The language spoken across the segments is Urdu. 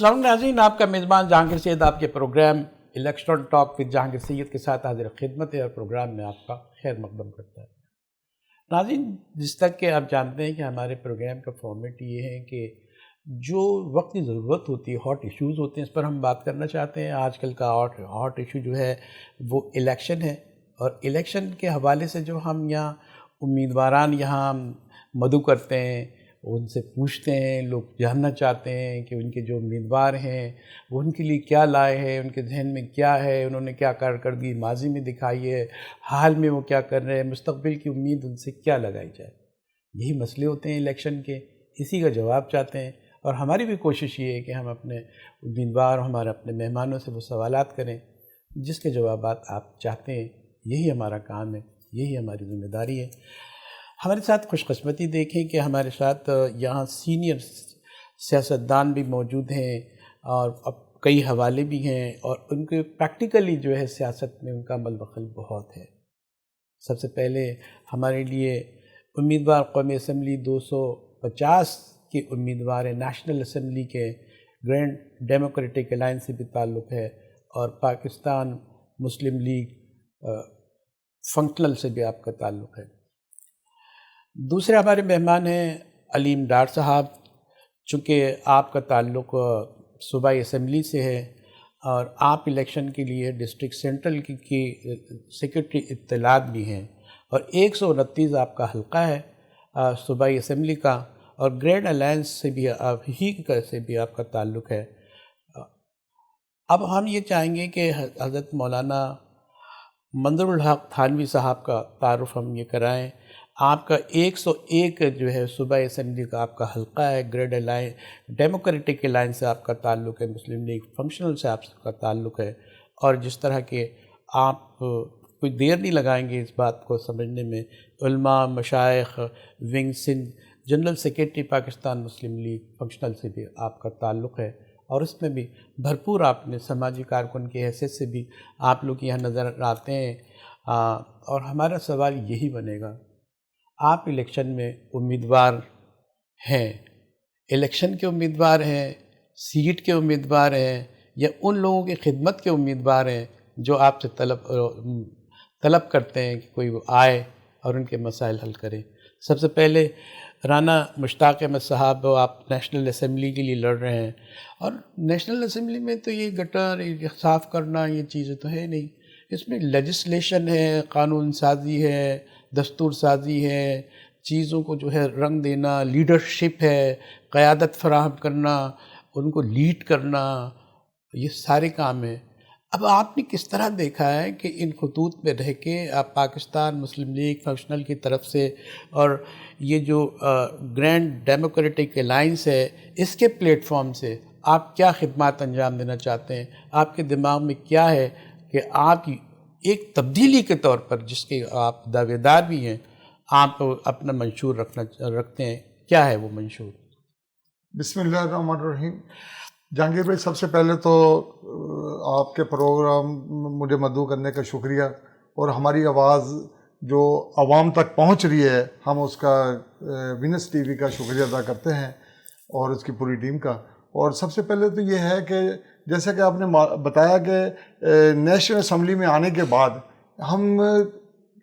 السلام ناظرین، آپ کا میزبان جہانگیر سید آپ کے programme election talk with Jahangir Syed کے ساتھ حاضر خدمت ہے اور پروگرام میں آپ کا خیر مقدم کرتا ہے۔ ناظرین، جس تک کہ آپ جانتے ہیں کہ ہمارے پروگرام کا فارمیٹ یہ ہے کہ جو وقت کی ضرورت ہوتی ہے، ہاٹ ایشوز ہوتے ہیں، اس پر ہم بات کرنا چاہتے ہیں۔ آج کل کا ہاٹ ایشو جو ہے وہ الیکشن ہے، اور الیکشن کے حوالے سے جو ہم یہاں امیدواران یہاں مدعو کرتے ہیں، ان سے پوچھتے ہیں، لوگ جاننا چاہتے ہیں کہ ان کے جو امیدوار ہیں وہ ان کے لیے کیا لائے ہیں، ان کے ذہن میں کیا ہے، انہوں نے کیا کارکردگی ماضی میں دکھائی ہے، حال میں وہ کیا کر رہے ہیں، مستقبل کی امید ان سے کیا لگائی جائے۔ یہی مسئلے ہوتے ہیں الیکشن کے، اسی کا جواب چاہتے ہیں، اور ہماری بھی کوشش یہ ہے کہ ہم اپنے امیدوار اور ہمارے اپنے مہمانوں سے وہ سوالات کریں جس کے جوابات آپ چاہتے ہیں۔ یہی ہمارا کام ہے، یہی ہماری ذمہ داری ہے۔ ہمارے ساتھ خوش قسمتی دیکھیں کہ ہمارے ساتھ یہاں سینئر سیاستدان بھی موجود ہیں، اور اب کئی حوالے بھی ہیں، اور ان کے پریکٹیکلی جو ہے سیاست میں ان کا عمل دخل بہت ہے۔ سب سے پہلے ہمارے لیے امیدوار قومی اسمبلی 250 کے امیدوار ہیں، نیشنل اسمبلی کے گرینڈ ڈیموکریٹک الائنس سے بھی تعلق ہے، اور پاکستان مسلم لیگ فنکشنل سے بھی آپ کا تعلق ہے۔ دوسرے ہمارے مہمان ہیں علیم ڈار صاحب، چونکہ آپ کا تعلق صوبائی اسمبلی سے ہے اور آپ الیکشن کے لیے ڈسٹرکٹ سینٹرل کی سیکرٹری اطلاعات بھی ہیں، اور 129 آپ کا حلقہ ہے صوبائی اسمبلی کا، اور گرینڈ الائنس سے بھی آپ کا تعلق ہے۔ اب ہم یہ چاہیں گے کہ حضرت مولانا منظر الحق تھانوی صاحب کا تعارف ہم یہ کرائیں۔ آپ کا 101 جو ہے صوبائی اسمبلی کا آپ کا حلقہ ہے، گریڈ الائنس ڈیموکریٹک الائنس سے آپ کا تعلق ہے، مسلم لیگ فنکشنل سے آپ کا تعلق ہے، اور جس طرح کہ آپ کوئی دیر نہیں لگائیں گے اس بات کو سمجھنے میں، علماء، مشائخ، wing Sindh, general secretary Pakistan Muslim League Functional سے بھی آپ کا تعلق ہے، اور اس میں بھی بھرپور آپ نے سماجی کارکن کی حیثیت سے بھی آپ لوگ یہاں نظر آتے ہیں۔ اور ہمارا سوال یہی بنے گا، آپ الیکشن میں امیدوار ہیں، الیکشن کے امیدوار ہیں، سیٹ کے امیدوار ہیں، یا ان لوگوں کی خدمت کے امیدوار ہیں جو آپ سے طلب کرتے ہیں کہ کوئی وہ آئے اور ان کے مسائل حل کرے؟ سب سے پہلے رانا مشتاق احمد صاحب، آپ نیشنل اسمبلی کے لیے لڑ رہے ہیں، اور نیشنل اسمبلی میں تو یہ گٹر صاف کرنا یہ چیزیں تو ہے نہیں، اس میں لیجسلیشن ہے، قانون سازی ہے، دستور سازی ہے، چیزوں کو جو ہے رنگ دینا، لیڈرشپ ہے، قیادت فراہم کرنا، ان کو لیڈ کرنا، یہ سارے کام ہیں۔ اب آپ نے کس طرح دیکھا ہے کہ ان خطوط میں رہ کے آپ پاکستان مسلم لیگ فنکشنل کی طرف سے اور یہ جو گرینڈ ڈیموکریٹک الائنس ہے، اس کے پلیٹ فارم سے آپ کیا خدمات انجام دینا چاہتے ہیں؟ آپ کے دماغ میں کیا ہے کہ آپ ایک تبدیلی کے طور پر، جس کے آپ دعوے دار بھی ہیں، آپ اپنا منشور رکھتے ہیں، کیا ہے وہ منشور؟ بسم اللہ الرحمن الرحیم۔ جہانگیر بھائی، سب سے پہلے تو آپ کے پروگرام مجھے مدعو کرنے کا شکریہ، اور ہماری آواز جو عوام تک پہنچ رہی ہے، ہم اس کا وینس ٹی وی کا شکریہ ادا کرتے ہیں اور اس کی پوری ٹیم کا۔ اور سب سے پہلے تو یہ ہے کہ جیسا کہ آپ نے بتایا کہ نیشنل اسمبلی میں آنے کے بعد ہم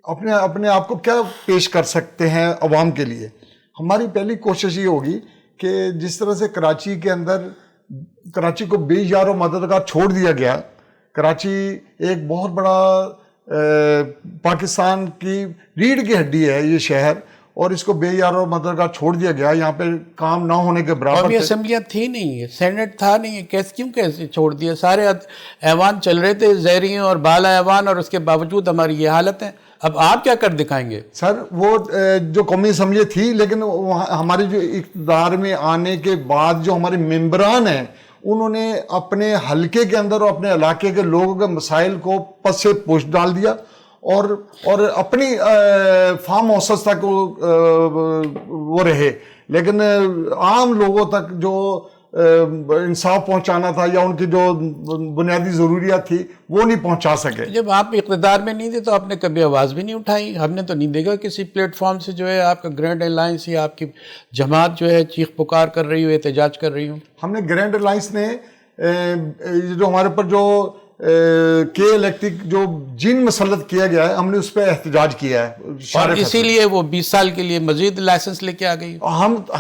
اپنے آپ کو کیا پیش کر سکتے ہیں عوام کے لیے۔ ہماری پہلی کوشش یہ ہوگی کہ جس طرح سے کراچی کے اندر کراچی کو بے یار و مددگار چھوڑ دیا گیا، کراچی ایک بہت بڑا پاکستان کی ریڑھ کی ہڈی ہے یہ شہر، اور اس کو بے یار و مددگار چھوڑ دیا گیا، یہاں پہ کام نہ ہونے کے برابر قومی اسمبلیاں تھی نہیں، سینٹ تھا نہیں، کیسے چھوڑ دیا؟ سارے ایوان چل رہے تھے، زیریں اور بالا ایوان، اور اس کے باوجود ہماری یہ حالت ہے۔ اب آپ کیا کر دکھائیں گے؟ سر، وہ جو قومی اسمبلی تھی، لیکن ہمارے جو اقتدار میں آنے کے بعد جو ہمارے ممبران ہیں، انہوں نے اپنے حلقے کے اندر اور اپنے علاقے کے لوگوں کے مسائل کو پس سے پوچھ ڈال دیا، اور اپنی فارم ہاؤسز تک وہ رہے، لیکن عام لوگوں تک جو انصاف پہنچانا تھا یا ان کی جو بنیادی ضروریات تھی وہ نہیں پہنچا سکے. جب آپ اقتدار میں نہیں تھے تو آپ نے کبھی آواز بھی نہیں اٹھائی. ہم نے تو نہیں دیکھا کسی پلیٹ فارم سے جو ہے آپ کا گرینڈ الائنس یا آپ کی جماعت جو ہے چیخ پکار کر رہی ہو, احتجاج کر رہی ہوں. ہم نے گرینڈ الائنس نے جو ہمارے پر جو کے الیکٹرک جو جن مسلط کیا گیا ہے ہم نے اس پہ احتجاج کیا ہے, اور اسی لیے وہ 20 سال کے لیے مزید لائسنس لے کے آ گئی.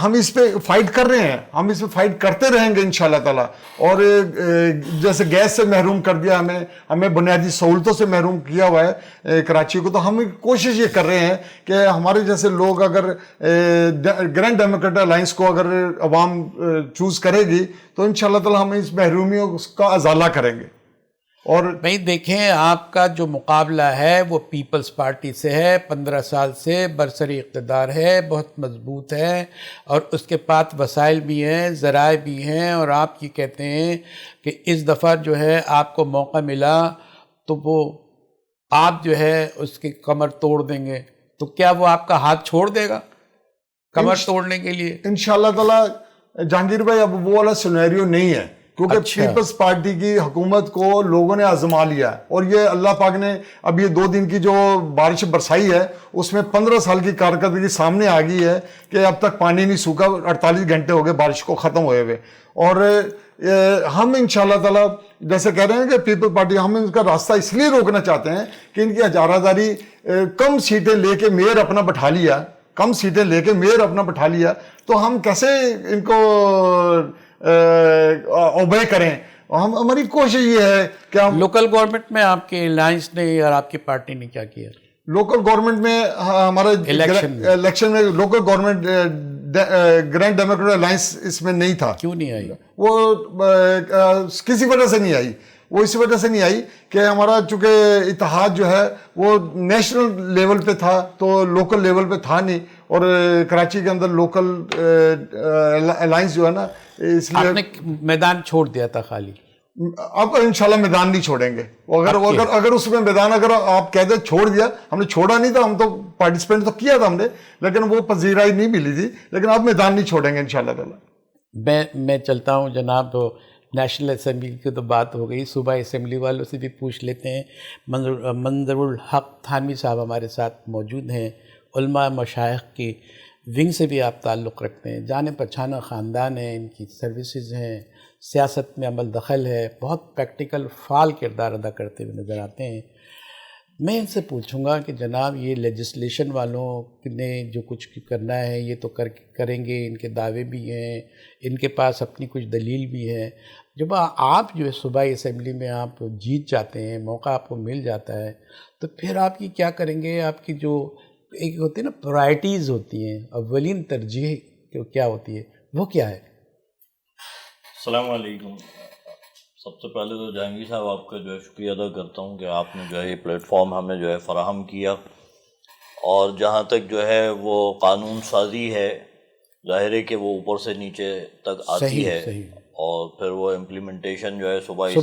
ہم اس پہ فائٹ کر رہے ہیں, ہم اس پہ فائٹ کرتے رہیں گے انشاءاللہ تعالی. اور جیسے گیس سے محروم کر دیا ہمیں بنیادی سہولتوں سے محروم کیا ہوا ہے کراچی کو, تو ہم کوشش یہ کر رہے ہیں کہ ہمارے جیسے لوگ اگر گرینڈ ڈیموکریٹک الائنس کو اگر عوام چوز کرے گی تو انشاءاللہ تعالی ہم اس محرومیوں کا ازالہ کریں گے. اور بھائی دیکھیں, آپ کا جو مقابلہ ہے وہ پیپلز پارٹی سے ہے, 15 سال سے برسری اقتدار ہے, بہت مضبوط ہے, اور اس کے پاس وسائل بھی ہیں, ذرائع بھی ہیں, اور آپ یہ کہتے ہیں کہ اس دفعہ جو ہے آپ کو موقع ملا تو وہ آپ جو ہے اس کی کمر توڑ دیں گے. تو کیا وہ آپ کا ہاتھ چھوڑ دے گا کمر توڑنے کے لیے؟ انشاءاللہ تعالی جہانگیر بھائی اب وہ والا سینیریو نہیں ہے, کیونکہ پیپلز پارٹی کی حکومت کو لوگوں نے آزما لیا ہے. اور یہ اللہ پاک نے اب یہ 2 دن کی جو بارش برسائی ہے اس میں 15 سال کی کارکردگی سامنے آ گئی ہے کہ اب تک پانی نہیں سوکھا, 48 گھنٹے ہو گئے بارش کو ختم ہوئے ہوئے. اور ہم انشاءاللہ تعالی جیسے کہہ رہے ہیں کہ پیپل پارٹی, ہم ان کا راستہ اس لیے روکنا چاہتے ہیں کہ ان کی اجارہ داری کم سیٹیں لے کے میئر اپنا بٹھا لیا, کم سیٹیں لے کے میئر اپنا بٹھا لیا, تو ہم کیسے ان کو اوبے کریں. ہماری کوشش یہ ہے کہ ہم لوکل گورنمنٹ میں آپ کے الائنس نے اور آپ کی پارٹی نے کیا کیا؟ لوکل گورنمنٹ میں ہمارے الیکشن میں local government grand democratic alliance اس میں نہیں تھا. کیوں نہیں آئی؟ وہ کسی وجہ سے نہیں آئی. وہ اس وجہ سے نہیں آئی کہ ہمارا چونکہ اتحاد جو ہے وہ نیشنل لیول پہ تھا تو لوکل لیول پہ تھا نہیں, اور کراچی کے اندر لوکل الائنس جو ہے نا, اس لیے آپ نے میدان چھوڑ دیا تھا خالی. اب انشاءاللہ میدان نہیں چھوڑیں گے. اگر اس میں میدان اگر آپ کہہ دیں چھوڑ دیا, ہم نے چھوڑا نہیں تھا, ہم تو پارٹیسپینٹ تو کیا تھا ہم نے, لیکن وہ پذیرائی نہیں ملی تھی. لیکن اب میدان نہیں چھوڑیں گے انشاءاللہ تعالی. میں چلتا ہوں جناب. نیشنل اسمبلی کی تو بات ہو گئی, صوبائی اسمبلی والوں سے بھی پوچھ لیتے ہیں. منظر الحق تھانوی صاحب ہمارے ساتھ موجود ہیں, علماء مشائخ کی ونگ سے بھی آپ تعلق رکھتے ہیں, جانے پہچانا خاندان ہے, ان کی سروسز ہیں, سیاست میں عمل دخل ہے, بہت پریکٹیکل فعال کردار ادا کرتے ہوئے نظر آتے ہیں. میں ان سے پوچھوں گا کہ جناب یہ لیجسلیشن والوں نے جو کچھ کرنا ہے یہ تو کریں گے, ان کے دعوے بھی ہیں, ان کے پاس اپنی کچھ دلیل بھی ہے. جب آپ جو ہے صوبائی اسمبلی میں آپ جیت جاتے ہیں, موقع آپ کو مل جاتا ہے, تو پھر آپ یہ کیا کریں گے؟ آپ کی جو ایک ہوتی ہے نا پرائرٹیز ہوتی ہیں, اولین ترجیح کیا ہوتی ہے, وہ کیا ہے؟ السلام علیکم. سب سے پہلے تو جہانگیر صاحب آپ کا جو ہے شکریہ ادا کرتا ہوں کہ آپ نے جو ہے یہ پلیٹ فارم ہمیں جو ہے فراہم کیا. اور جہاں تک جو ہے وہ قانون سازی ہے, ظاہر ہے کہ وہ اوپر سے نیچے تک آتی ہے, اور پھر وہ امپلیمنٹیشن جو ہے صوبائی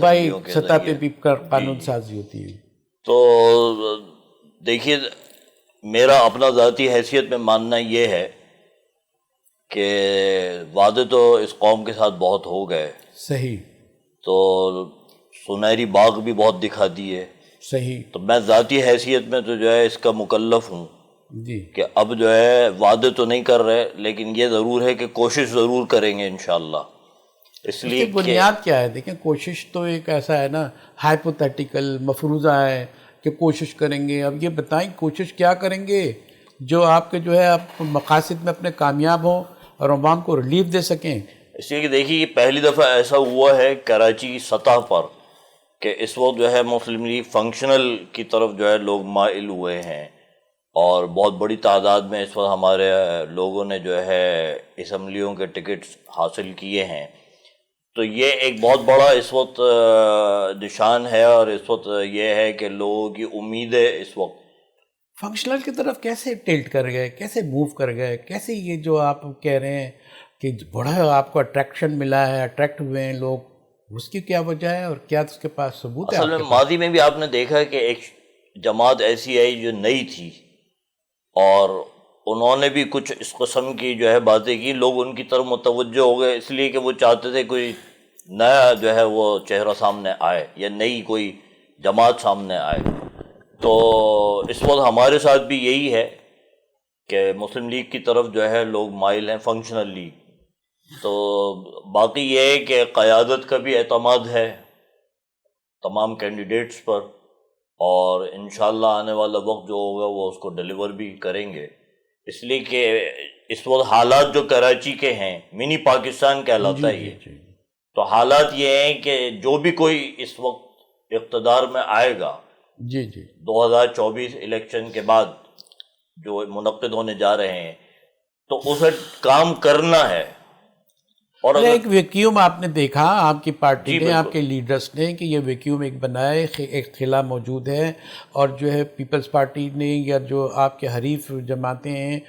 سطح پہ بھی قانون سازی ہوتی ہے. تو دیکھیے, میرا اپنا ذاتی حیثیت میں ماننا یہ ہے کہ وعدے تو اس قوم کے ساتھ بہت ہو گئے. صحیح. تو سنہری باغ بھی بہت دکھا دیے. صحیح. تو میں ذاتی حیثیت میں تو جو ہے اس کا مکلف ہوں جی کہ اب جو ہے وعدے تو نہیں کر رہے, لیکن یہ ضرور ہے کہ کوشش ضرور کریں گے انشاءاللہ. اس لیے بنیاد کیا ہے؟ دیکھیں کوشش تو ایک ایسا ہے نا, ہائپوتھیٹیکل مفروضہ ہے کہ کوشش کریں گے. اب یہ بتائیں کوشش کیا کریں گے جو آپ کے جو ہے آپ مقاصد میں اپنے کامیاب ہوں اور عوام کو ریلیف دے سکیں. اس لیے کہ دیکھیے یہ پہلی دفعہ ایسا ہوا ہے کراچی کی سطح پر کہ اس وقت جو ہے مسلم لیگ فنکشنل کی طرف جو ہے لوگ مائل ہوئے ہیں, اور بہت بڑی تعداد میں اس وقت ہمارے لوگوں نے جو ہے اسمبلیوں کے ٹکٹس حاصل کیے ہیں. تو یہ ایک بہت بڑا اس وقت نشان ہے, اور اس وقت یہ ہے کہ لوگوں کی امیدیں اس وقت فنکشنل کی طرف کیسے ٹلٹ کر گئے, کیسے موو کر گئے, کیسے یہ جو آپ کہہ رہے ہیں کہ بڑا آپ کو اٹریکشن ملا ہے, اٹریکٹ ہوئے ہیں لوگ, اس کی کیا وجہ ہے اور کیا اس کے پاس ثبوت ہے؟ اصل میں ماضی میں بھی آپ نے دیکھا کہ ایک جماعت ایسی آئی جو نئی تھی, اور انہوں نے بھی کچھ اس قسم کی جو ہے باتیں کی، لوگ ان کی طرف متوجہ ہو گئے، اس لیے کہ وہ چاہتے تھے کوئی نیا جو ہے وہ چہرہ سامنے آئے یا نئی کوئی جماعت سامنے آئے۔ تو اس وقت ہمارے ساتھ بھی یہی ہے کہ مسلم لیگ کی طرف جو ہے لوگ مائل ہیں، فنکشنل لیگ۔ تو باقی یہ ہے کہ قیادت کا بھی اعتماد ہے تمام کینڈیڈیٹس پر، اور انشاءاللہ آنے والا وقت جو ہوگا وہ اس کو ڈیلیور بھی کریں گے، اس لیے کہ اس وقت حالات جو کراچی کے ہیں، منی پاکستان کہلاتا ہے یہ۔ تو حالات یہ ہیں کہ جو بھی کوئی اس وقت اقتدار میں آئے گا 2024 الیکشن کے بعد جو منعقد ہونے جا رہے ہیں، تو اسے کام کرنا ہے۔ اور ایک ویکیوم آپ نے دیکھا آپ کی پارٹی نے، آپ بالکل کے لیڈرز نے، کہ یہ ویکیوم ایک بنائے، ایک خلا موجود ہے، اور جو ہے پیپلز پارٹی نے یا جو آپ کے حریف جماعتیں ہیں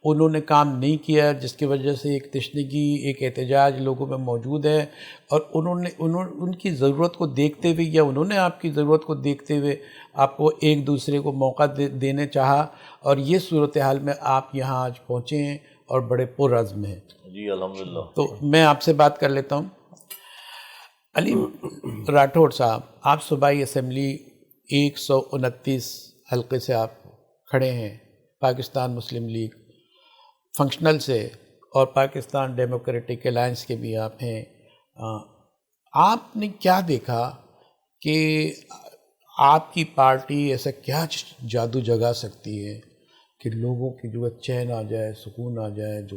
انہوں نے کام نہیں کیا، جس کی وجہ سے ایک تشنگی، ایک احتجاج لوگوں میں موجود ہے، اور ان کی ضرورت کو دیکھتے ہوئے یا انہوں نے آپ کی ضرورت کو دیکھتے ہوئے آپ کو ایک دوسرے کو موقع دینے چاہا، اور یہ صورتحال میں آپ یہاں آج پہنچے ہیں اور بڑے پرعزم ہیں۔ جی الحمدللہ۔ تو میں آپ سے بات کر لیتا ہوں۔ علی راٹھوڑ صاحب، آپ صوبائی اسمبلی 129 حلقے سے آپ کھڑے ہیں، پاکستان مسلم لیگ فنکشنل سے، اور پاکستان ڈیموکریٹک الائنس کے بھی آپ ہیں۔ آپ نے کیا دیکھا کہ آپ کی پارٹی ایسا کیا جادو جگا سکتی ہے کہ لوگوں کی جو چین آ جائے، سکون آ جائے، جو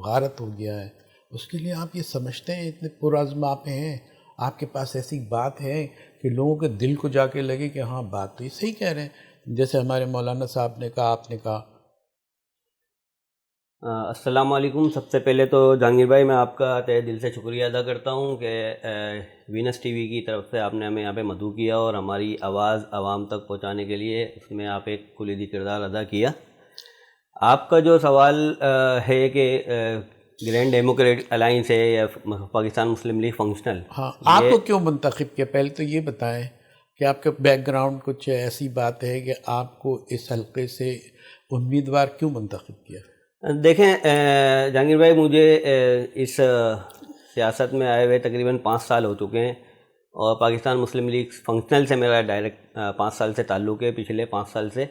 غارت ہو گیا ہے، اس کے لیے آپ یہ سمجھتے ہیں اتنے پرعزم آپ ہیں، آپ کے پاس ایسی بات ہے کہ لوگوں کے دل کو جا کے لگے کہ ہاں بات تو یہ صحیح کہہ رہے ہیں، جیسے ہمارے مولانا صاحب نے کہا، آپ نے کہا۔ السلام علیکم۔ سب سے پہلے تو جہانگیر بھائی میں آپ کا تہہ دل سے شکریہ ادا کرتا ہوں کہ وینس ٹی وی کی طرف سے آپ نے ہمیں یہاں پہ مدعو کیا اور ہماری آواز عوام تک پہنچانے کے لیے اس میں آپ ایک کلیدی کردار ادا کیا۔ آپ کا جو سوال ہے کہ گرینڈ ڈیموکریٹک الائنس ہے یا پاکستان مسلم لیگ فنکشنل، ہاں، آپ کو کیوں منتخب کیا؟ پہلے تو یہ بتائیں کہ آپ کا بیک گراؤنڈ کچھ ایسی بات ہے کہ آپ کو اس حلقے سے امیدوار کیوں منتخب کیا؟ دیکھیں جہانگیر بھائی، مجھے اس سیاست میں آئے ہوئے تقریباً 5 سال ہو چکے ہیں، اور پاکستان مسلم لیگ فنکشنل سے میرا ڈائریکٹ 5 سال سے تعلق ہے، پچھلے 5 سال سے،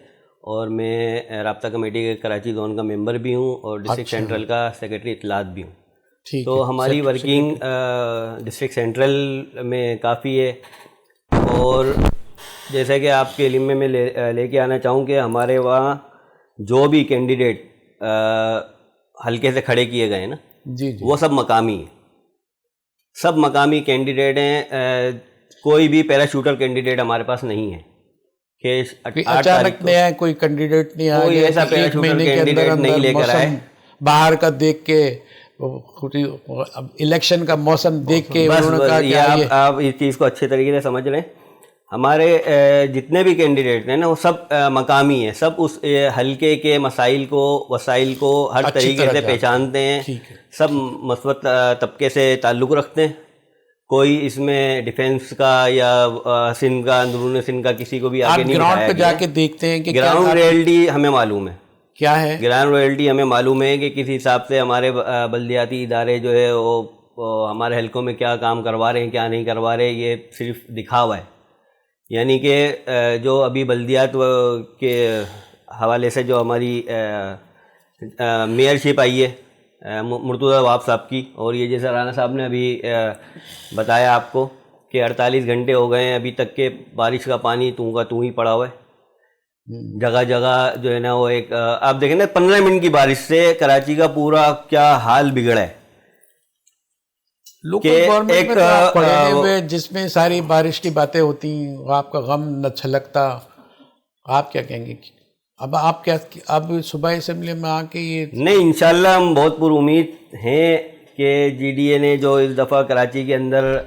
اور میں رابطہ کمیٹی کے کراچی زون کا ممبر بھی ہوں اور ڈسٹرکٹ سینٹرل کا سیکرٹری اطلاعات بھی ہوں۔ تو ہماری ورکنگ ڈسٹرکٹ سینٹرل میں کافی ہے، اور جیسا کہ آپ کے علم میں لے کے آنا چاہوں کہ ہمارے وہاں جو بھی کینڈیڈیٹ حلقے سے کھڑے کیے گئے نا، وہ سب مقامی ہیں، سب مقامی کینڈیڈیٹ ہیں، کوئی بھی پیراشوٹر کینڈیڈیٹ ہمارے پاس نہیں ہے کہ اچانک نیا کوئی کینڈیڈیٹ نہیں آیا، کوئی ایسا پیراشوٹر کینڈیڈیٹ نہیں لے کر آئے، باہر کا دیکھ کے الیکشن کا موسم دیکھ کے انہوں نے کہا کہ آپ اس چیز کو اچھے طریقے سے سمجھ رہے ہیں۔ ہمارے جتنے بھی کینڈیڈیٹ ہیں نا وہ سب مقامی ہیں، سب اس حلقے کے مسائل کو، وسائل کو ہر طریقے سے پہچانتے ہیں، سب مثبت طبقے سے تعلق رکھتے ہیں، کوئی اس میں ڈیفنس کا یا سندھ کا، اندرون سندھ کا کسی کو بھی آگے نہیں بڑھایا گیا۔ گراؤنڈ پہ جا کے دیکھتے ہیں کہ گراؤنڈ ریئلٹی ہمیں معلوم ہے کیا ہے، گراؤنڈ ریئلٹی ہمیں معلوم ہے کہ کس حساب سے ہمارے بلدیاتی ادارے جو ہے وہ ہمارے حلقوں میں کیا کام کروا رہے ہیں، کیا نہیں کروا رہے، یہ صرف دکھاوا ہے۔ یعنی کہ جو ابھی بلدیات کے حوالے سے جو ہماری میئرشپ آئی ہے مرتضیٰ وہاب صاحب کی، اور یہ جیسا رانا صاحب نے ابھی بتایا آپ کو کہ 48 گھنٹے ہو گئے ہیں ابھی تک کہ بارش کا پانی تو ہی پڑا ہوا ہے، جگہ جگہ جو ہے نا وہ ایک آپ دیکھیں نا 15 منٹ کی بارش سے کراچی کا پورا کیا حال بگڑا ہے۔ لوکل گورنمنٹ میں تو آپ پڑے ہوئے جس میں ساری بارش کی باتیں ہوتی ہیں، آپ کا غم نہ چھلکتا، آپ کیا کہیں گے؟ اب آپ کیا اب صوبائی اسمبلی میں آ کے یہ نہیں، انشاءاللہ ہم بہت پر امید ہیں کہ جی ڈی اے نے جو اس دفعہ کراچی کے اندر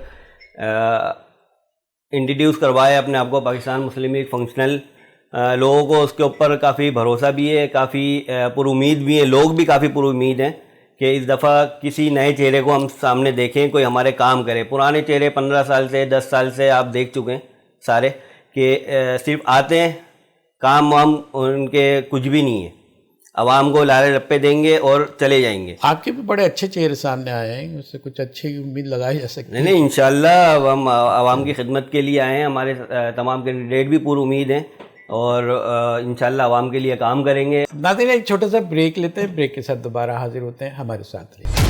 انٹروڈیوس کروایا اپنے آپ کو پاکستان مسلم لیگ فنکشنل، لوگوں کو اس کے اوپر کافی بھروسہ بھی ہے، کافی پر امید بھی ہیں، لوگ بھی کافی پر امید ہیں کہ اس دفعہ کسی نئے چہرے کو ہم سامنے دیکھیں، کوئی ہمارے کام کرے۔ پرانے چہرے 15 سال سے 10 سال سے آپ دیکھ چکے ہیں سارے کہ صرف آتے ہیں، کام وام ان کے کچھ بھی نہیں ہے۔ عوام کو لالے رپے دیں گے اور چلے جائیں گے. آپ کے بھی بڑے اچھے چہرے سامنے آئے ہیں, اس سے کچھ اچھی امید لگائی جا سکتی ہے. نہیں انشاءاللہ ہم عوام کی خدمت کے لیے آئے ہیں. ہمارے تمام کینڈیڈیٹ بھی پر امید ہیں اور انشاءاللہ عوام کے لیے کام کریں گے. ناظرین ایک چھوٹا سا بریک لیتے ہیں, بریک کے ساتھ دوبارہ حاضر ہوتے ہیں, ہمارے ساتھ رہیے.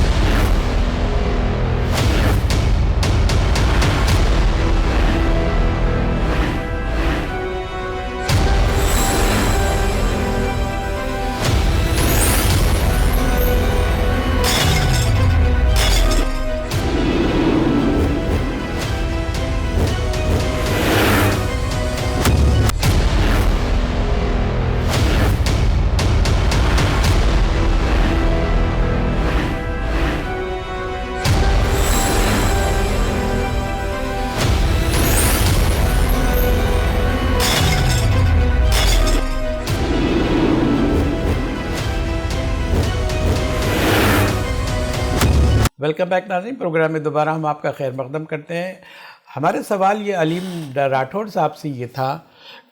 ویلکم بیک ناظرین, پروگرام میں دوبارہ ہم آپ کا خیر مقدم کرتے ہیں. ہمارے سوال یہ علیم راٹھوڑ صاحب سے یہ تھا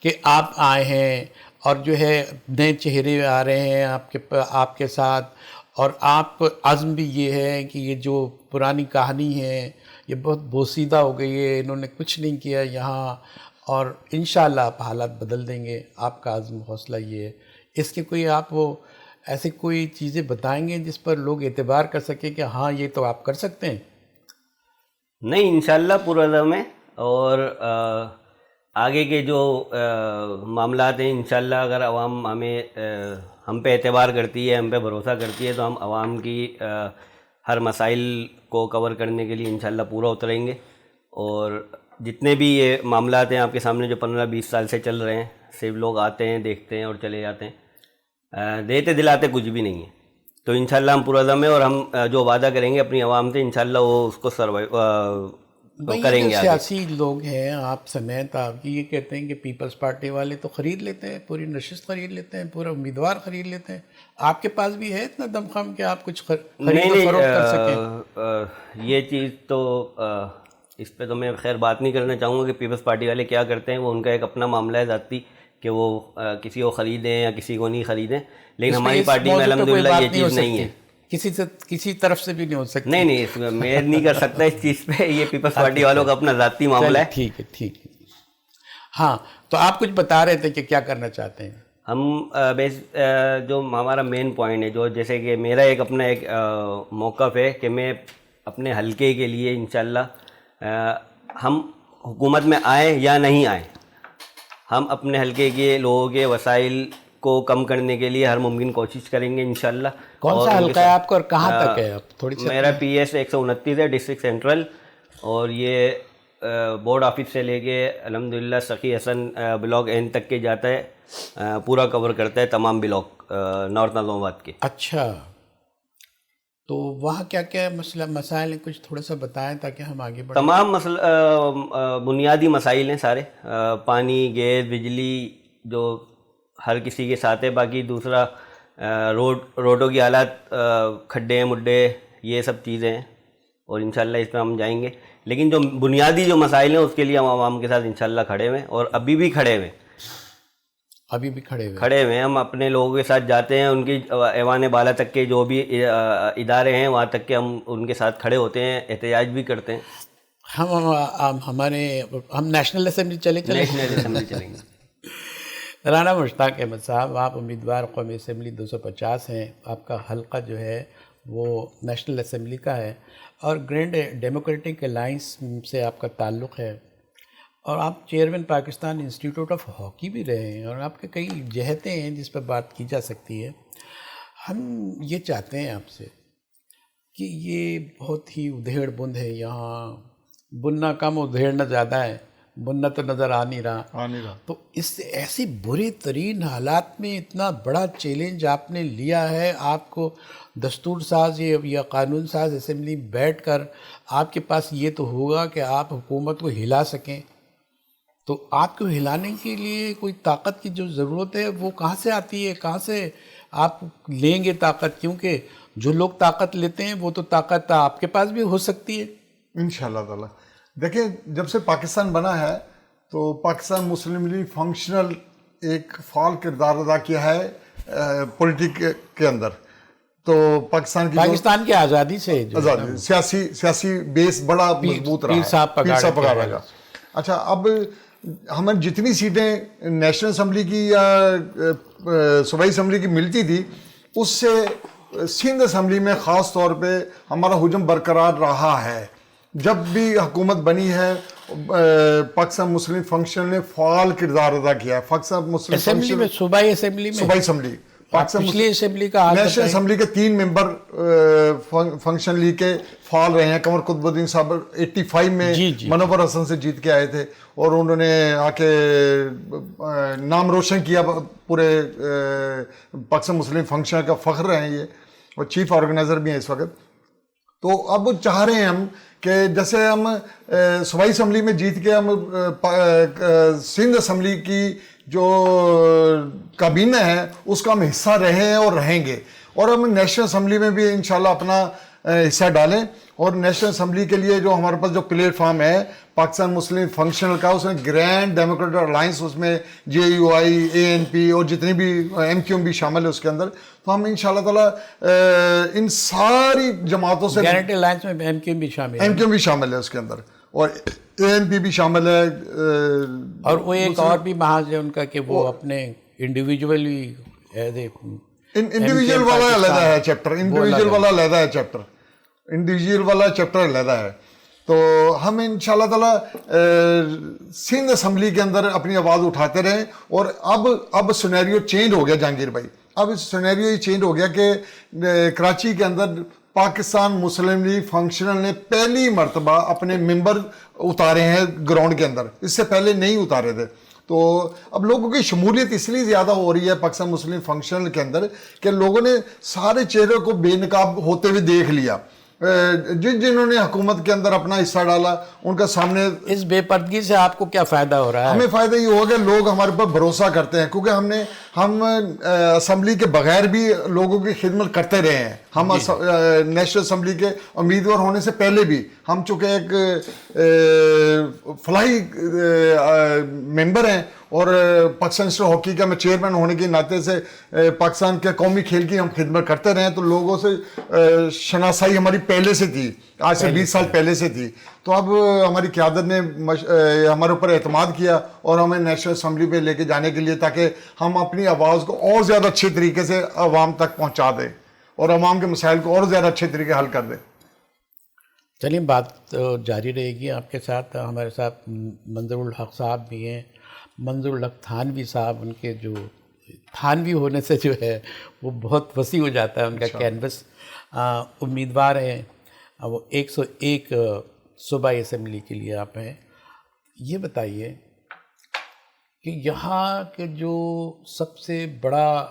کہ آپ آئے ہیں اور جو ہے نئے چہرے آ رہے ہیں آپ کے ساتھ, اور آپ عزم بھی یہ ہے کہ یہ جو پرانی کہانی ہے یہ بہت بوسیدہ ہو گئی ہے, انہوں نے کچھ نہیں کیا یہاں, اور انشاءاللہ آپ حالات بدل دیں گے. آپ کا عزم حوصلہ یہ ہے. اس کے کوئی آپ وہ ایسے کوئی چیزیں بتائیں گے جس پر لوگ اعتبار کر سکیں کہ ہاں یہ تو آپ کر سکتے ہیں؟ نہیں انشاءاللہ پورا عزم ہے, اور آگے کے جو معاملات ہیں انشاءاللہ اگر عوام ہم پہ اعتبار کرتی ہے, ہم پہ بھروسہ کرتی ہے, تو ہم عوام کی ہر مسائل کو کور کرنے کے لیے انشاءاللہ پورا اتریں گے. اور جتنے بھی یہ معاملات ہیں آپ کے سامنے جو 15-20 سال سے چل رہے ہیں, صرف لوگ آتے ہیں دیکھتے ہیں اور چلے جاتے ہیں, دیتے دلاتے کچھ بھی نہیں ہے. تو انشاءاللہ ہم پورا عزم ہے, اور ہم جو وعدہ کریں گے اپنی عوام سے انشاءاللہ وہ اس کو کریں گے. سیاسی لوگ ہیں آپ سمیت, آپ کی یہ کہتے ہیں کہ پیپلز پارٹی والے تو خرید لیتے ہیں, پوری نشست خرید لیتے ہیں, پورا امیدوار خرید لیتے ہیں. آپ کے پاس بھی ہے اتنا دم خم کہ آپ کچھ خرید و فروخت کر سکیں؟ یہ چیز تو اس پہ تو میں خیر بات نہیں کرنا چاہوں گا کہ پیپلز پارٹی والے کیا کرتے ہیں, وہ ان کا ایک اپنا معاملہ ہے ذاتی کہ وہ کسی کو خریدیں یا کسی کو نہیں خریدیں. لیکن ہماری پارٹی میں الحمدللہ یہ چیز نہیں ہے, کسی طرف سے بھی نہیں ہو سکتی. نہیں میں نہیں کر سکتا اس چیز پہ, یہ پیپلز پارٹی والوں کا اپنا ذاتی معاملہ ہے. ٹھیک ہے. ہاں تو آپ کچھ بتا رہے تھے کہ کیا کرنا چاہتے ہیں. ہم جو ہمارا مین پوائنٹ ہے, جو جیسے کہ میرا ایک اپنا ایک موقف ہے کہ میں اپنے حلقے کے لیے انشاءاللہ ہم حکومت میں آئیں یا نہیں آئیں, ہم اپنے حلقے کے لوگوں کے وسائل کو کم کرنے کے لیے ہر ممکن کوشش کریں گے انشاءاللہ. کون سا حلقہ ہے آپ کا اور کہاں تک ہے؟ تھوڑی سی. میرا PS 129 ہے, ڈسٹرکٹ سینٹرل, اور یہ بورڈ آفس سے لے کے الحمدللہ سخی حسن بلاک این تک کے جاتا ہے, پورا کور کرتا ہے تمام بلاک نارتھ نظام آباد کے. اچھا, تو وہاں کیا کیا مسائل ہیں, کچھ تھوڑا سا بتائیں تاکہ ہم آگے بڑھیں. تمام بنیادی مسائل ہیں سارے, پانی, گیس, بجلی جو ہر کسی کے ساتھ ہے. باقی دوسرا روڈوں کی حالات, کھڈے مڈے, یہ سب چیزیں ہیں, اور انشاءاللہ اس پہ ہم جائیں گے. لیکن جو بنیادی جو مسائل ہیں اس کے لیے ہم عوام کے ساتھ انشاءاللہ کھڑے ہوئے, اور ابھی بھی کھڑے ہوئے ہیں. ہم اپنے لوگوں کے ساتھ جاتے ہیں, ان کی ایوان بالا تک کے جو بھی ادارے ہیں وہاں تک کہ ہم ان کے ساتھ کھڑے ہوتے ہیں, احتجاج بھی کرتے ہیں. ہم نیشنل اسمبلی چلیں گے. رانا مشتاق احمد صاحب, آپ امیدوار قومی اسمبلی 250 ہیں, آپ کا حلقہ جو ہے وہ نیشنل اسمبلی کا ہے, اور گرینڈ ڈیموکریٹک الائنس سے آپ کا تعلق ہے, اور آپ chairman Pakistan institute of hockey بھی رہے ہیں, اور آپ کے کئی جہتیں ہیں جس پر بات کی جا سکتی ہے. ہم یہ چاہتے ہیں آپ سے کہ یہ بہت ہی ادھیڑ بند ہے یہاں, بننا کم ادھیڑنا زیادہ ہے, بننا تو نظر آ نہیں رہا. تو اس سے ایسی بری ترین حالات میں اتنا بڑا چیلنج آپ نے لیا ہے, آپ کو دستور ساز یا قانون ساز اسمبلی بیٹھ کر آپ کے پاس یہ تو ہوگا کہ آپ حکومت کو ہلا سکیں. تو آپ کو ہلانے کے لیے کوئی طاقت کی جو ضرورت ہے وہ کہاں سے آتی ہے, کہاں سے آپ لیں گے طاقت؟ کیونکہ جو لوگ طاقت لیتے ہیں وہ تو طاقت آپ کے پاس بھی ہو سکتی ہے انشاءاللہ تعالی. دیکھیں, جب سے پاکستان بنا ہے تو پاکستان مسلم لیگ فنکشنل ایک فعال کردار ادا کیا ہے پولیٹک کے اندر. تو پاکستان کی آزادی سے آزادی سیاسی بیس بڑا مضبوط رہا. پیر صاحب پگاڑے کا. اچھا, اب ہمیں جتنی سیٹیں نیشنل اسمبلی کی یا صوبائی اسمبلی کی ملتی تھی, اس سے سندھ اسمبلی میں خاص طور پہ ہمارا حجم برقرار رہا ہے. جب بھی حکومت بنی ہے پاکستان مسلم فنکشن نے فعال کردار ادا کیا ہے. پاکستان مسلم اسمبلی میں, صوبائی اسمبلی پچھلی اسمبلی کا نیشنل اسمبلی کے 3 ممبر فنکشن لیگ کے فعال رہے ہیں. قمر قطب الدین صاحب 85 میں منور حسن سے جیت کے آئے تھے, اور انہوں نے آ کے نام روشن کیا پورے پاکستان مسلم فنکشن کا فخر رہے ہیں یہ, اور چیف آرگنائزر بھی ہیں اس وقت. تو اب چاہ رہے ہیں ہم کہ جیسے ہم صوبائی اسمبلی میں جیت کے ہم سندھ اسمبلی کی جو کابینہ ہے اس کا ہم حصہ رہے ہیں اور رہیں گے, اور ہم نیشنل اسمبلی میں بھی انشاءاللہ اپنا حصہ ڈالیں. اور نیشنل اسمبلی کے لیے جو ہمارے پاس جو پلیٹ فارم ہے پاکستان مسلم فنکشنل کا, اس میں گرینڈ ڈیموکریٹک الائنس, اس میں JUI, ANP اور جتنی بھی MQM بھی شامل ہے اس کے اندر. تو ہم انشاءاللہ تعالی ان ساری جماعتوں سے, گرینڈ الائنس میں MQM بھی شامل ہے اس کے اندر, اور ANP بھی شامل ہے. اور وہ ایک اور بھی محاذ ہے ان کا کہ وہ اپنے انڈیویجول والا علیحدہ ہے چیپٹر, انڈیویجول والا چیپٹر علیحدہ ہے. تو ہم انشاءاللہ تعالی سندھ اسمبلی کے اندر اپنی آواز اٹھاتے رہیں. اور اب سینیریو چینج ہو گیا جہانگیر بھائی, اب سینیریو یہ چینج ہو گیا کہ کراچی کے اندر پاکستان مسلم لیگ فنکشنل نے پہلی مرتبہ اپنے ممبر اتارے ہیں گراؤنڈ کے اندر, اس سے پہلے نہیں اتارے تھے. تو اب لوگوں کی شمولیت اس لیے زیادہ ہو رہی ہے پاکستان مسلم فنکشنل کے اندر کہ لوگوں نے سارے چہرے کو بے نقاب ہوتے ہوئے دیکھ لیا. جنہوں نے حکومت کے اندر اپنا حصہ ڈالا ان کا سامنے. اس بے پردگی سے آپ کو کیا فائدہ ہو رہا ہے؟ ہمیں فائدہ یہ ہوگا کہ لوگ ہمارے پر بھروسہ کرتے ہیں, کیونکہ ہم اسمبلی کے بغیر بھی لوگوں کی خدمت کرتے رہے ہیں. ہم نیشنل اسمبلی کے امیدوار ہونے سے پہلے بھی ہم چونکہ ایک فلاحی ممبر ہیں, اور پاکستان انسٹیٹیوٹ آف ہاکی کا میں چیئرمین ہونے کے ناطے سے پاکستان کے قومی کھیل کی ہم خدمت کرتے رہے ہیں. تو لوگوں سے شناسائی ہماری پہلے سے تھی, آج سے 20 سال پہلے سے تھی. تو اب ہماری قیادت نے ہمارے اوپر اعتماد کیا اور ہمیں نیشنل اسمبلی پہ لے کے جانے کے لیے, تاکہ ہم اپنی آواز کو اور زیادہ اچھے طریقے سے عوام تک پہنچا دیں اور عوام کے مسائل کو اور زیادہ اچھے طریقے حل کر دیں. چلیے بات جاری رہے گی آپ کے ساتھ. ہمارے ساتھ منظر الحق صاحب بھی ہیں, منظر الحق تھانوی صاحب, ان کے جو تھانوی ہونے سے جو ہے وہ بہت وسیع ہو جاتا ہے ان کا کینوس. امیدوار ہیں وہ 101 صوبائی اسمبلی کے لیے آپ ہیں. یہ بتائیے کہ یہاں کے جو سب سے بڑا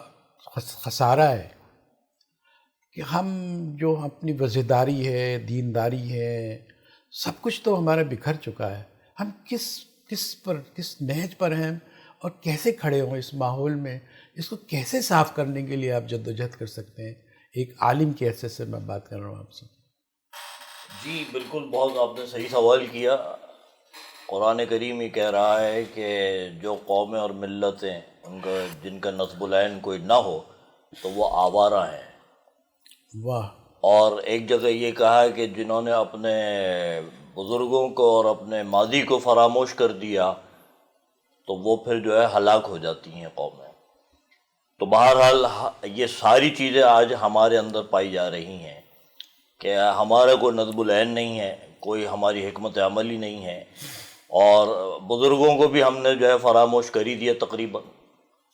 خسارہ ہے کہ ہم جو اپنی وزیرداری ہے, دینداری ہے, سب کچھ تو ہمارا بکھر چکا ہے. ہم کس نہج پر ہیں اور کیسے کھڑے ہوں اس ماحول میں؟ اس کو کیسے صاف کرنے کے لیے آپ جدوجہد کر سکتے ہیں؟ ایک عالم کی حیثیت سے میں بات کر رہا ہوں آپ سے. جی بالکل, بہت آپ نے صحیح سوال کیا. قرآن کریم یہ کہہ رہا ہے کہ جو قومیں اور ملتیں ان کا جن کا نصب العین کوئی نہ ہو تو وہ آوارہ ہیں. واہ. اور ایک جگہ یہ کہا کہ جنہوں نے اپنے بزرگوں کو اور اپنے ماضی کو فراموش کر دیا تو وہ پھر جو ہے ہلاک ہو جاتی ہیں قومیں. تو بہرحال یہ ساری چیزیں آج ہمارے اندر پائی جا رہی ہیں کہ ہمارا کوئی نصب العین نہیں ہے, کوئی ہماری حکمت عملی نہیں ہے, اور بزرگوں کو بھی ہم نے جو ہے فراموش کر ہی دیا تقریباً.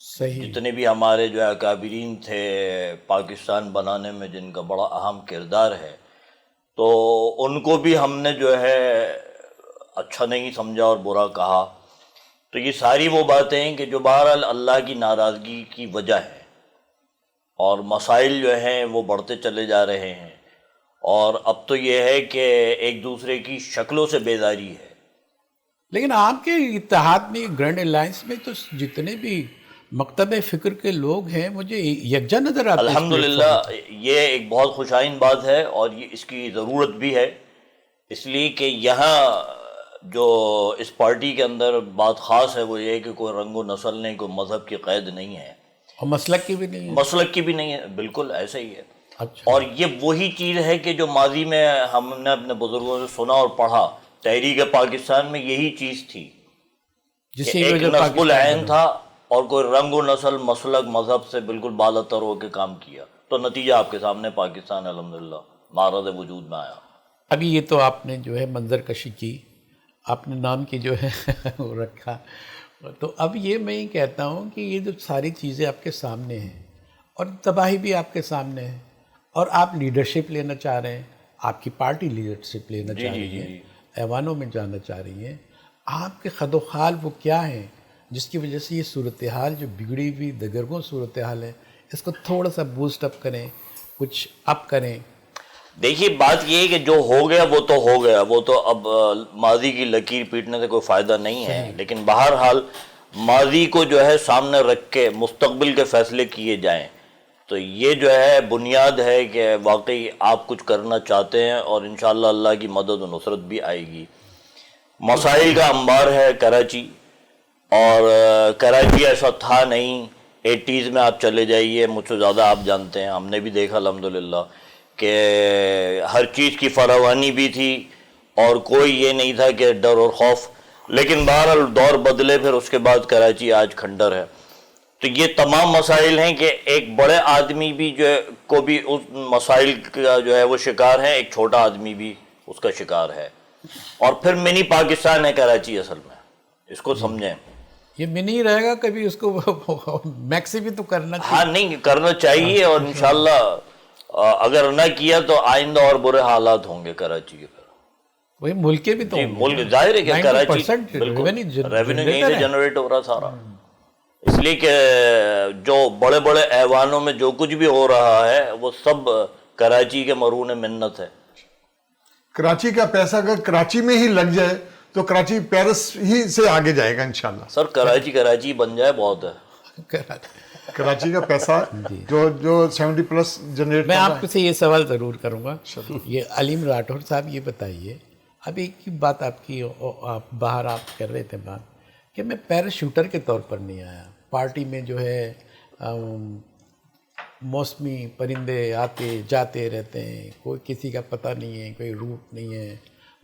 صحیح. جتنے بھی ہمارے جو ہے اکابرین تھے پاکستان بنانے میں جن کا بڑا اہم کردار ہے, تو ان کو بھی ہم نے جو ہے اچھا نہیں سمجھا اور برا کہا. تو یہ ساری وہ باتیں ہیں کہ جو بہرحال اللہ کی ناراضگی کی وجہ ہے, اور مسائل جو ہیں وہ بڑھتے چلے جا رہے ہیں. اور اب تو یہ ہے کہ ایک دوسرے کی شکلوں سے بیداری ہے. لیکن آپ کے اتحاد میں, گرینڈ الائنس میں تو جتنے بھی مکتب فکر کے لوگ ہیں مجھے یکجا نظر آتے ہیں. الحمدللہ یہ ایک بہت خوشائن بات ہے, اور یہ اس کی ضرورت بھی ہے, اس لیے کہ یہاں جو اس پارٹی کے اندر بات خاص ہے وہ یہ ہے کہ کوئی رنگ و نسل نہیں, کوئی مذہب کی قید نہیں ہے. اور مسلک کی بھی نہیں ہے. مسلک کی بھی نہیں ہے، بالکل ایسا ہی ہے. اچھا. اور یہ وہی چیز ہے کہ جو ماضی میں ہم نے اپنے بزرگوں سے سنا اور پڑھا، تحریک پاکستان میں یہی چیز تھی جس کہ کی ایک وجہ نصب العین بنا. تھا اور کوئی رنگ و نسل مسلک مذہب سے بالکل بالاتر ہو کے کام کیا، تو نتیجہ آپ کے سامنے پاکستان الحمدللہ معرض وجود میں آیا. ابھی یہ تو آپ نے جو ہے منظر کشی کی، آپ نے نام کی جو ہے وہ رکھا. تو اب یہ میں ہی کہتا ہوں کہ یہ جو ساری چیزیں آپ کے سامنے ہیں اور تباہی بھی آپ کے سامنے ہے، اور آپ لیڈرشپ لینا چاہ رہے ہیں، آپ کی پارٹی لیڈرشپ لینا چاہ رہی ہے، ایوانوں میں جانا چاہ رہی ہیں. آپ کے خد و خال وہ کیا ہیں جس کی وجہ سے یہ صورتحال جو بگڑی ہوئی دگرگوں صورتحال ہے، اس کو تھوڑا سا بوسٹ اپ کریں، کچھ اپ کریں؟ دیکھیے بات یہ ہے کہ جو ہو گیا وہ تو ہو گیا، وہ تو اب ماضی کی لکیر پیٹنے سے کوئی فائدہ نہیں ہے. لیکن بہرحال ماضی کو جو ہے سامنے رکھ کے مستقبل کے فیصلے کیے جائیں، تو یہ جو ہے بنیاد ہے کہ واقعی آپ کچھ کرنا چاہتے ہیں، اور انشاءاللہ اللہ کی مدد و نصرت بھی آئے گی. مسائل کا انبار ہے کراچی، اور کراچی ایسا تھا نہیں. 80s میں آپ چلے جائیے، مجھ سے زیادہ آپ جانتے ہیں، ہم نے بھی دیکھا الحمدللہ کہ ہر چیز کی فراوانی بھی تھی اور کوئی یہ نہیں تھا کہ ڈر اور خوف. لیکن بہرحال دور بدلے، پھر اس کے بعد کراچی آج کھنڈر ہے. تو یہ تمام مسائل ہیں کہ ایک بڑے آدمی بھی جو ہے کو بھی اس مسائل کا جو ہے وہ شکار ہے، ایک چھوٹا آدمی بھی اس کا شکار ہے. اور پھر منی پاکستان ہے کراچی اصل میں، اس کو سمجھیں. یہ منی رہے گا، کبھی اس کو میکسی بھی تو کرنا چاہیے. ہاں نہیں کرنا چاہیے، اور انشاءاللہ اگر نہ کیا تو آئندہ اور برے حالات ہوں گے کراچی کے. وہی ملک کے بھی تو جی ملک ظاہر ہے کہ کراچی 90% ریونیو یہیں سے جنریٹ ہو رہا سارا. اس لیے کہ جو بڑے بڑے ایوانوں میں جو کچھ بھی ہو رہا ہے وہ سب کراچی کے مرہون منت ہے. کراچی کا پیسہ اگر کراچی میں ہی لگ جائے تو کراچی پیرس ہی سے آگے جائے گا انشاءاللہ. سر کراچی بن جائے بہت ہے. کراچی کا پیسہ جو 70+ جنریٹ. میں آپ سے یہ سوال ضرور کروں گا. یہ علیم راٹھور صاحب یہ بتائیے، اب ایک ہی بات آپ کی، آپ باہر آپ کر رہے تھے بات کہ میں پیراشوٹر کے طور پر نہیں آیا. پارٹی میں جو ہے موسمی پرندے آتے جاتے رہتے ہیں، کوئی کسی کا پتہ نہیں ہے، کوئی روٹ نہیں ہے.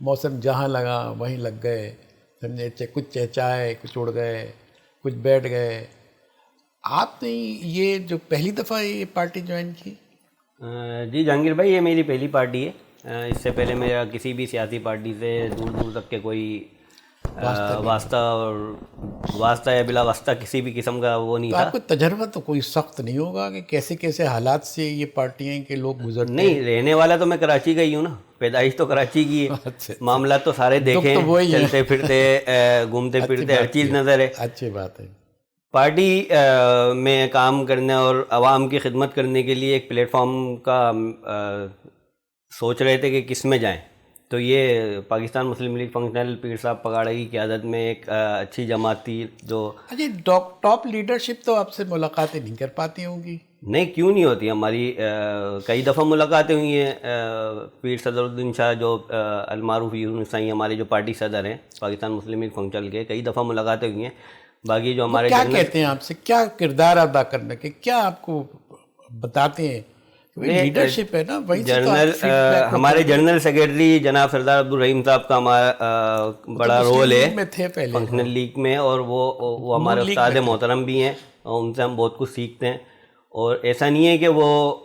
موسم جہاں لگا وہیں لگ گئے، سمجھے، کچھ چہچائے، کچھ اڑ گئے، کچھ بیٹھ گئے. آپ نے یہ جو پہلی دفعہ یہ پارٹی جوائن کی؟ جی جہانگیر بھائی، یہ میری پہلی پارٹی ہے. اس سے پہلے میرا کسی بھی سیاسی پارٹی سے دور دور تک کے کوئی واسطہ یا بلا واسطہ کسی بھی قسم کا وہ نہیں تھا. آپ کو تجربہ تو کوئی سخت نہیں ہوگا کہ کیسے کیسے حالات سے یہ پارٹیاں کے لوگ گزرتے ہیں؟ نہیں، رہنے والا تو میں کراچی کا ہی ہوں نا، پیدائش تو کراچی کی ہے. معاملات تو سارے دیکھیں، چلتے پھرتے گھومتے پھرتے ہر چیز نظر ہے. اچھی بات ہے. پارٹی میں کام کرنے اور عوام کی خدمت کرنے کے لیے ایک پلیٹ فارم کا سوچ رہے تھے کہ کس میں جائیں، تو یہ پاکستان مسلم لیگ فنکشنل پیر صاحب پگاڑا کی قیادت میں ایک اچھی جماعت تھی جو. اچھا، ٹاپ لیڈرشپ تو آپ سے ملاقاتیں نہیں کر پاتی ہوں گی؟ نہیں، کیوں نہیں ہوتی، ہماری کئی دفعہ ملاقاتیں ہوئی ہیں. پیر صدر الدین شاہ جو المعروف یونس سائیں ہمارے جو پارٹی صدر ہیں پاکستان مسلم لیگ فنکشنل کے، کئی دفعہ ملاقاتیں ہوئی ہیں. باقی جو ہمارے کیا کہتے ہیں آپ سے، کیا کردار ادا کرنے کے، کیا آپ کو بتاتے ہیں؟ لیڈرشپ ہے نا، وہی جنرل ہمارے جنرل سیکرٹری جناب سردار عبدالرحیم صاحب کا ہمارا بڑا رول ہے فنکشنل لیگ میں، اور وہ ہمارے استاد محترم بھی ہیں، اور ان سے ہم بہت کچھ سیکھتے ہیں. اور ایسا نہیں ہے کہ وہ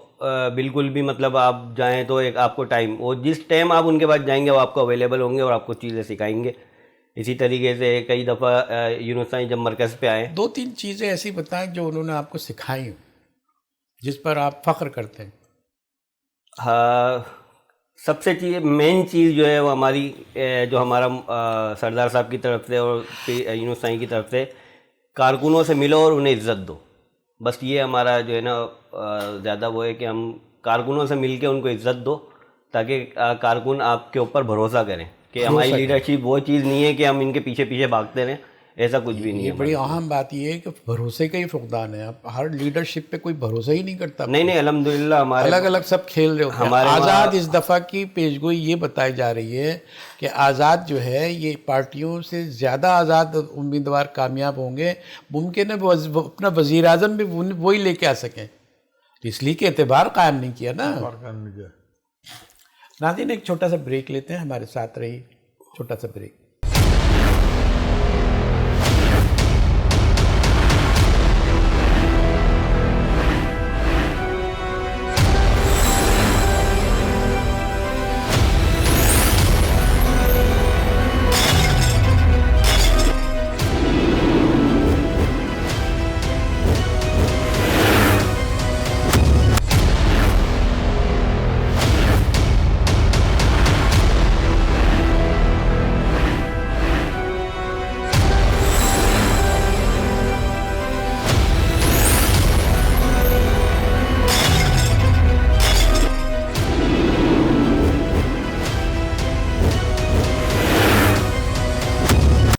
بالکل بھی مطلب آپ جائیں تو ایک آپ کو ٹائم، وہ جس ٹائم آپ ان کے پاس جائیں گے وہ آپ کو اویلیبل ہوں گے اور آپ کو چیزیں سکھائیں گے. اسی طریقے سے کئی دفعہ یونس سائیں جب مرکز پہ آئے، 2-3 چیزیں ایسی بتائیں جو انہوں نے آپ کو سکھائی ہوں، جس پر آپ فخر کرتے ہیں. ہاں، سب سے مین چیز جو ہے وہ ہماری جو ہمارا سردار صاحب کی طرف سے اور یونس سائیں کی طرف سے، کارکنوں سے ملو اور انہیں عزت دو. بس یہ ہمارا جو ہے نا زیادہ وہ ہے کہ ہم کارکنوں سے مل کے ان کو عزت دو، تاکہ کارکن آپ کے اوپر بھروسہ کریں کہ ہماری لیڈرشپ وہ چیز نہیں ہے کہ ہم ان کے پیچھے پیچھے بھاگتے رہیں. ایسا کچھ بھی نہیں یہ ہے. بڑی اہم بات یہ ہے کہ بھروسے کا ہی فقدان ہے. اب ہر لیڈرشپ پہ کوئی بھروسہ ہی نہیں کرتا. نہیں الحمدللہ ہمارے الگ الگ سب کھیل رہے ہوتے ہیں. آزاد اس دفعہ کی پیشگوئی یہ بتائی جا رہی ہے کہ آزاد جو ہے یہ پارٹیوں سے زیادہ آزاد امیدوار کامیاب ہوں گے. ممکن ہے وہ اپنا وزیر اعظم بھی وہی لے کے آ سکیں. اس لیے کہ اعتبار قائم نہیں کیا نا. ناظرین ایک چھوٹا سا بریک لیتے ہیں, ہمارے ساتھ رہی. چھوٹا سا بریک.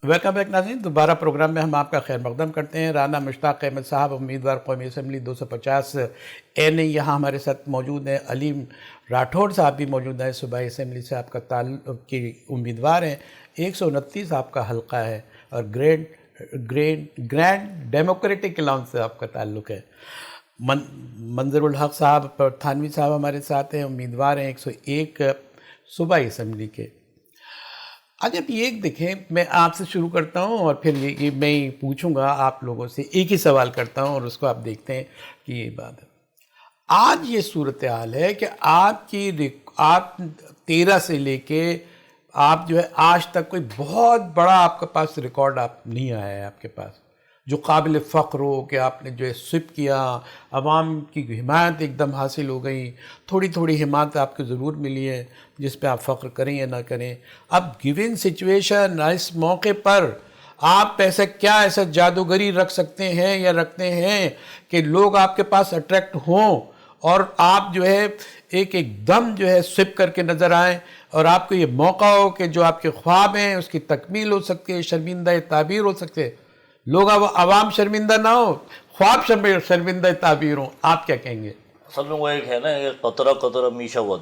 ویلکم بیک ناظرین. دوبارہ پروگرام میں ہم آپ کا خیر مقدم کرتے ہیں. رانا مشتاق احمد صاحب امیدوار قومی اسمبلی 250 این یہاں ہمارے ساتھ موجود ہیں. علیم راٹھوڑ صاحب بھی موجود ہیں, صوبائی اسمبلی سے آپ کا تعلق کی امیدوار ہیں. 129 آپ کا حلقہ ہے اور گرینڈ ڈیموکریٹک الاؤنس سے آپ کا تعلق ہے. منظر الحق صاحب تھانوی صاحب ہمارے ساتھ ہیں, امیدوار ہیں 101 صوبائی اسمبلی کے. آج اب یہ دیکھیں, میں آپ سے شروع کرتا ہوں اور پھر یہ میں پوچھوں گا آپ لوگوں سے. ایک ہی سوال کرتا ہوں اور اس کو آپ دیکھتے ہیں کہ یہ بات ہے. آج یہ صورتحال ہے کہ آپ 13 سے لے کے آپ جو ہے آج تک کوئی بہت بڑا آپ کے پاس ریکارڈ آپ نہیں آیا ہے آپ کے پاس جو قابل فخر ہو کہ آپ نے جو ہے سویپ کیا, عوام کی حمایت ایک دم حاصل ہو گئی. تھوڑی تھوڑی حمایت آپ کو ضرور ملی ہے جس پہ آپ فخر کریں یا نہ کریں. اب گیون سچویشن اس موقع پر آپ ایسا جادوگری رکھ سکتے ہیں یا رکھتے ہیں کہ لوگ آپ کے پاس اٹریکٹ ہوں اور آپ جو ہے ایک دم جو ہے سویپ کر کے نظر آئیں اور آپ کو یہ موقع ہو کہ جو آپ کے خواب ہیں اس کی تکمیل ہو سکتی ہے, شرمندہ تعبیر ہو سکتے. لوگ عوام شرمندہ نہ ہو, خواب شرمندہ تعبیر ہوں. آپ کیا کہیں گے؟ اصل میں وہ ایک ہے نا کہ قطرہ قطرہ میشہ ود,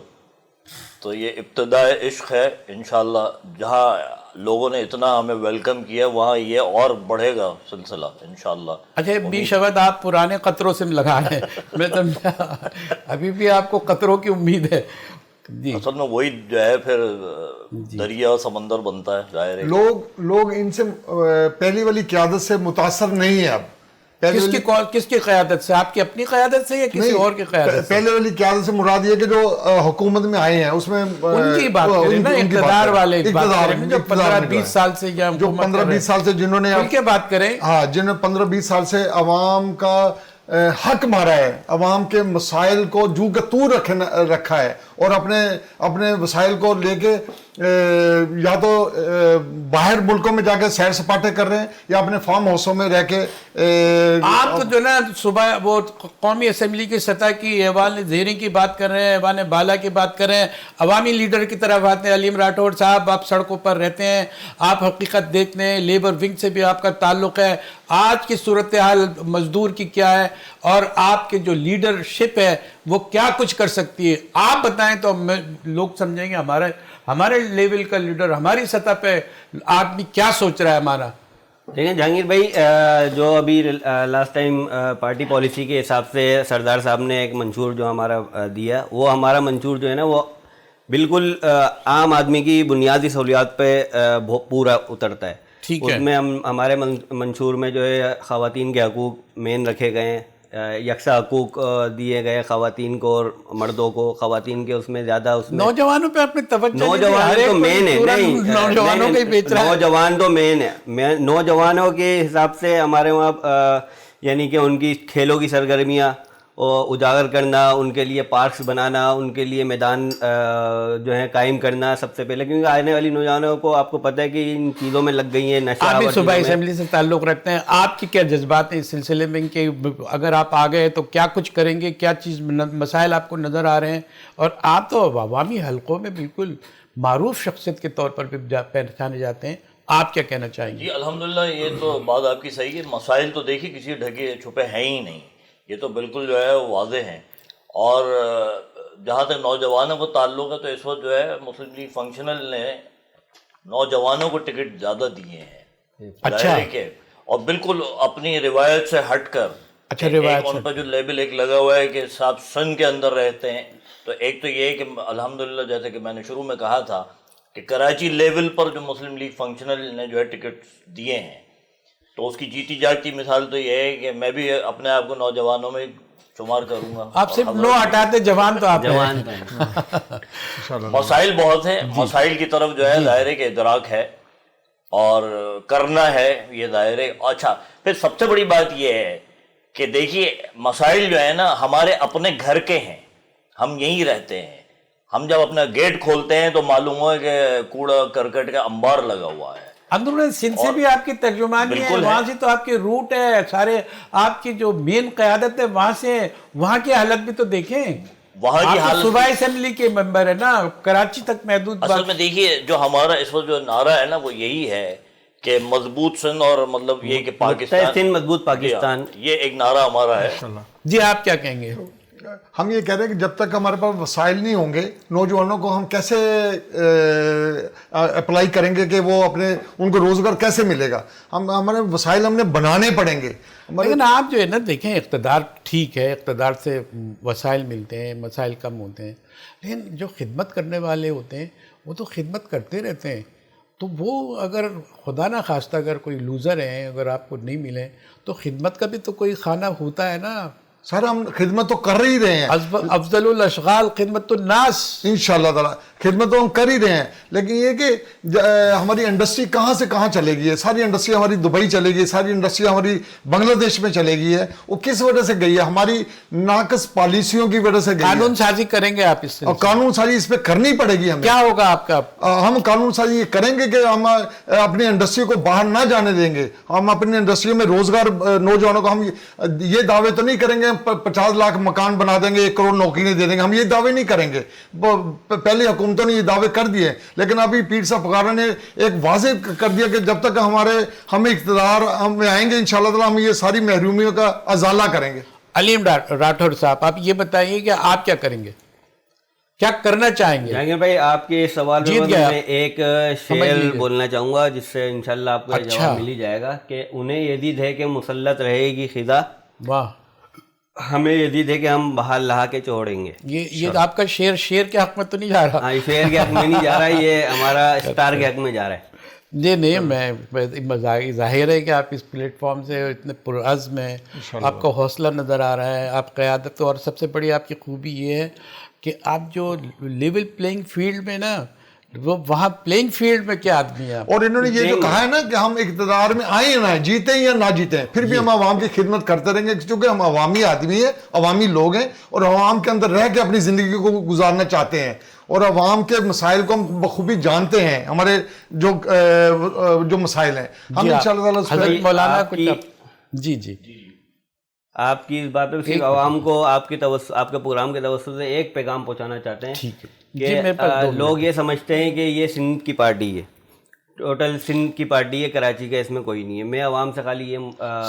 تو یہ ابتدائے عشق ہے. انشاءاللہ جہاں لوگوں نے اتنا ہمیں ویلکم کیا وہاں یہ اور بڑھے گا سلسلہ انشاءاللہ. اچھا میشہ ود آپ پرانے قطروں سے لگا رہے ہیں, میں سمجھا ابھی بھی آپ کو قطروں کی امید ہے. جی اصل میں وہی جو ہے پھر دریا سمندر بنتا ہے. ظاہر ہے لوگ ان سے پہلی والی قیادت سے متاثر نہیں ہے. اب کس کی قیادت سے؟ آپ کی اپنی قیادت سے یا کسی اور کی قیادت سے؟ پہلے والی قیادت سے مراد یہ کہ جو حکومت میں آئے ہیں اس میں ان کی بات کریں نا, اقتدار والے جو 15-20 سال سے یا جو 15-20 سال سے جنہوں نے ان کے بات کریں, ہاں جنہوں نے 15-20 سال سے عوام کا حق مارا ہے, عوام کے مسائل کو جو کہ تو رکھا ہے اور اپنے وسائل کو لے کے یا تو باہر ملکوں میں جا کے سیر سپاٹے کر رہے ہیں یا اپنے فارم ہاؤسوں میں رہ کے. آپ تو جو نا صبح وہ قومی اسمبلی کی سطح کی ایوان زیریں کی بات کر رہے ہیں, ایوان بالا کی بات کر رہے ہیں, عوامی لیڈر کی طرف آتے ہیں. علیم راٹھوڑ صاحب آپ سڑکوں پر رہتے ہیں, آپ حقیقت دیکھتے ہیں, لیبر ونگ سے بھی آپ کا تعلق ہے. آج کی صورتحال مزدور کی کیا ہے اور آپ کے جو لیڈرشپ ہے وہ کیا کچھ کر سکتی ہے, آپ بتائیں تو لوگ سمجھیں گے ہمارے لیول کا لیڈر, ہماری سطح پہ آدمی کیا سوچ رہا ہے ہمارا. دیکھیں جہانگیر بھائی, جو ابھی لاسٹ ٹائم پارٹی پالیسی کے حساب سے سردار صاحب نے ایک منشور جو ہمارا دیا, وہ ہمارا منشور جو ہے نا وہ بالکل عام آدمی کی بنیادی سہولیات پہ پورا اترتا ہے. اس میں ہمارے منشور میں جو ہے خواتین کے حقوق مین رکھے گئے ہیں, یکساں حقوق دیے گئے خواتین کو اور مردوں کو. خواتین کے اس میں زیادہ اس میں نوجوانوں پہ اپنی توجہ, نوجوان تو مین ہے, نہیں نوجوان تو مین ہے. نوجوانوں کے حساب سے ہمارے وہاں یعنی کہ ان کی کھیلوں کی سرگرمیاں اجاگر کرنا, ان کے لیے پارکس بنانا, ان کے لیے میدان جو ہے قائم کرنا سب سے پہلے, کیونکہ آنے والی نوجوانوں کو آپ کو پتہ ہے کہ ان چیزوں میں لگ گئی ہیں نشہ. آپ بھی صوبائی اسمبلی سے تعلق رکھتے ہیں, آپ کی کیا جذبات ہیں اس سلسلے میں کہ اگر آپ آ گئے تو کیا کچھ کریں گے, کیا چیز مسائل آپ کو نظر آ رہے ہیں؟ اور آپ تو عوامی حلقوں میں بالکل معروف شخصیت کے طور پر بھی پہچانے جاتے ہیں, آپ کیا کہنا چاہیں گے؟ جی الحمدللہ یہ تو بات آپ کی صحیح ہے. مسائل تو دیکھیے کسی ڈھکے چھپے ہیں ہی نہیں, یہ تو بالکل جو ہے واضح ہیں. اور جہاں تک نوجوانوں کو تعلق ہے تو اس وقت جو ہے مسلم لیگ فنکشنل نے نوجوانوں کو ٹکٹ زیادہ دیے ہیں. اچھا. ظاہر ہے کہ اور بالکل اپنی روایت سے ہٹ کر. اچھا, روایت ان کا جو لیبل ایک لگا ہوا ہے کہ صاحب سن کے اندر رہتے ہیں, تو ایک تو یہ ہے کہ الحمدللہ جیسے کہ میں نے شروع میں کہا تھا کہ کراچی لیول پر جو مسلم لیگ فنکشنل نے جو ہے ٹکٹ دیے ہیں, تو اس کی جیتی جاگتی مثال تو یہ ہے کہ میں بھی اپنے آپ کو نوجوانوں میں شمار کروں گا. آپ صرف نو ہٹاتے, جوان تو آپ جوان مسائل بہت ہیں, مسائل کی طرف جو ہے ظاہر ہے کہ ادراک ہے اور کرنا ہے, یہ ظاہر ہے. اچھا پھر سب سے بڑی بات یہ ہے کہ دیکھیے مسائل جو ہے نا ہمارے اپنے گھر کے ہیں, ہم یہیں رہتے ہیں. ہم جب اپنا گیٹ کھولتے ہیں تو معلوم ہوا کہ کوڑا کرکٹ کا انبار لگا ہوا ہے. اندرون سندھ سے بھی آپ کی ترجمانی ہے, وہاں سے تو آپ کے روٹ ہے سارے, آپ کی جو مین قیادت ہے وہاں سے, وہاں کی حالت بھی تو دیکھیں. وہاں کی حالت صوبائی اسمبلی کے ممبر ہے نا, کراچی تک محدود. اصل میں دیکھیے جو ہمارا اس وقت جو نعرہ ہے نا وہ یہی ہے کہ مضبوط سندھ, اور مطلب یہ کہ پاکستان سندھ مضبوط پاکستان, یہ ایک نعرہ ہمارا ہے. جی آپ کیا کہیں گے؟ ہم یہ کہہ رہے ہیں کہ جب تک ہمارے پاس وسائل نہیں ہوں گے, نوجوانوں کو ہم کیسے اپلائی کریں گے کہ وہ اپنے ان کو روزگار کیسے ملے گا؟ ہمارے وسائل ہم نے بنانے پڑیں گے. لیکن آپ جو ہے نا دیکھیں, اقتدار ٹھیک ہے, اقتدار سے وسائل ملتے ہیں, مسائل کم ہوتے ہیں, لیکن جو خدمت کرنے والے ہوتے ہیں وہ تو خدمت کرتے رہتے ہیں. تو وہ اگر خدا نہ خواستہ اگر کوئی لوزر ہیں, اگر آپ کو نہیں ملے تو خدمت کا بھی تو کوئی خانہ ہوتا ہے نا. سر ہم خدمت تو کر ہی رہے ہیں, افضل الاشغال خدمت الناس, انشاءاللہ تعالیٰ خدمت تو ہم کر ہی رہے ہیں. لیکن یہ کہ ہماری انڈسٹری کہاں سے کہاں چلے گئی ہے. ساری انڈسٹری ہماری دبئی چلے گئی, ساری انڈسٹری ہماری بنگلہ دیش میں چلے گئی ہے. وہ کس وجہ سے گئی ہے؟ ہماری ناقص پالیسیوں کی وجہ سے گئی ہے. قانون سازی کریں گے آپ اس سے, اور قانون سازی اس پہ کرنی پڑے گی ہمیں. کیا ہوگا آپ کا؟ ہم قانون سازی یہ کریں گے کہ ہم اپنی انڈسٹری کو باہر نہ جانے دیں گے. ہم اپنی انڈسٹری میں روزگار, نوجوانوں کو ہم یہ دعوے تو نہیں کریں گے 50 لاکھ مکان بنا دیں گے, 1 کروڑ نوکریاں دے دیں گے. ہم یہ دعوے نہیں کریں گے. پہلی حکومتوں نے یہ دعوے کر دیے, لیکن ابھی پیر صاحب پکارا نے ایک واضح کر دیا کہ جب تک ہم اقتدار میں آئیں گے انشاءاللہ تعالیٰ ہم یہ ساری محرومیوں کا ازالہ کریں گے. علیم راٹھور صاحب, آپ یہ بتائیے کہ آپ کیا کریں گے, کیا کرنا چاہیں گے؟ جہانگیر بھائی آپ کے سوال میں میں ایک شعر بولنا چاہوں گا جس سے انشاءاللہ آپ کو جواب مل ہی جائے گا کہ انہیں یہ دید ہے کہ مسلط رہے گی خدا, واہ, ہمیں یہ دید ہے کہ ہم بحال لہا کے چھوڑیں گے. یہ آپ کا شعر کے حق میں تو نہیں جا رہا؟ ہاں, شعر کے حق میں نہیں جا رہا, یہ ہمارا اسٹار کے حق میں جا رہا ہے. جی نہیں, میں ظاہر ہے کہ آپ اس پلیٹ فارم سے اتنے پرعزم ہیں, آپ کا حوصلہ نظر آ رہا ہے, آپ قیادت, اور سب سے بڑی آپ کی خوبی یہ ہے کہ آپ جو لیول پلینگ فیلڈ میں نا, وہ وہاں پلینگ فیلڈ میں کیا آدمی ہے. اور انہوں نے یہ جو کہا ہے نا کہ ہم اقتدار میں آئیں نہ جیتے یا نہ جیتے, پھر بھی ہم عوام کی خدمت کرتے رہیں گے, کیونکہ ہم عوامی آدمی ہیں, عوامی لوگ ہیں, اور عوام کے اندر رہ کے اپنی زندگی کو گزارنا چاہتے ہیں, اور عوام کے مسائل کو ہم بخوبی جانتے ہیں, ہمارے جو مسائل ہیں ہم انشاءاللہ تعالیٰ. مولانا کچھ جی آپ کی اس بات پہ صرف عوام کو آپ کے پروگرام کے توسط سے ایک پیغام پہنچانا چاہتے ہیں کہ لوگ یہ سمجھتے ہیں کہ یہ سندھ کی پارٹی ہے, ٹوٹل سندھ کی پارٹی ہے, کراچی کا اس میں کوئی نہیں ہے. میں عوام سے خالی یہ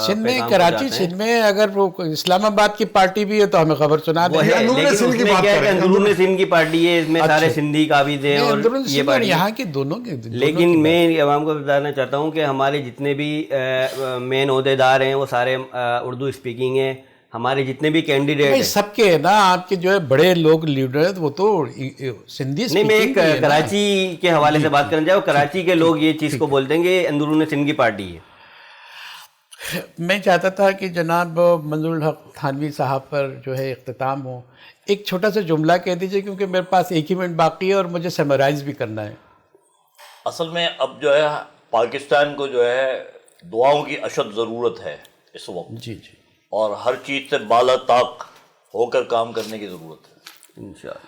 سندھ میں, کراچی سندھ میں اگر وہ اسلام آباد کی پارٹی بھی ہے تو ہمیں خبر سنا دیں. لیکن اس میں کیا ہے کہ اندرون سندھ کی پارٹی ہے, اس میں سارے سندھی قابض ہیں اور یہ پارٹی یہاں کے دونوں کے. لیکن میں عوام کو بتانا چاہتا ہوں کہ ہمارے جتنے بھی مین عہدیدار ہیں وہ سارے اردو اسپیکنگ ہیں. ہمارے جتنے بھی کینڈیڈیٹ ہیں سب کے نا, آپ کے جو ہے بڑے لوگ لیڈر ہیں وہ تو سندھی. نہیں, میں ایک کراچی کے حوالے سے بات کرنا چاہوں. کراچی کے لوگ یہ چیز کو بولتے ہیں کہ اندرون سندھ کی پارٹی ہے. میں چاہتا تھا کہ جناب منظور الحق تھانوی صاحب پر جو ہے اختتام ہو, ایک چھوٹا سا جملہ کہہ دیجئے, کیونکہ میرے پاس 1 ہی منٹ باقی ہے اور مجھے سمرائز بھی کرنا ہے. اصل میں اب جو ہے پاکستان کو جو ہے دعاؤں کی اشد ضرورت ہے اس وقت, جی, اور ہر چیز سے بالا طاق ہو کر کام کرنے کی ضرورت ہے انشاءاللہ.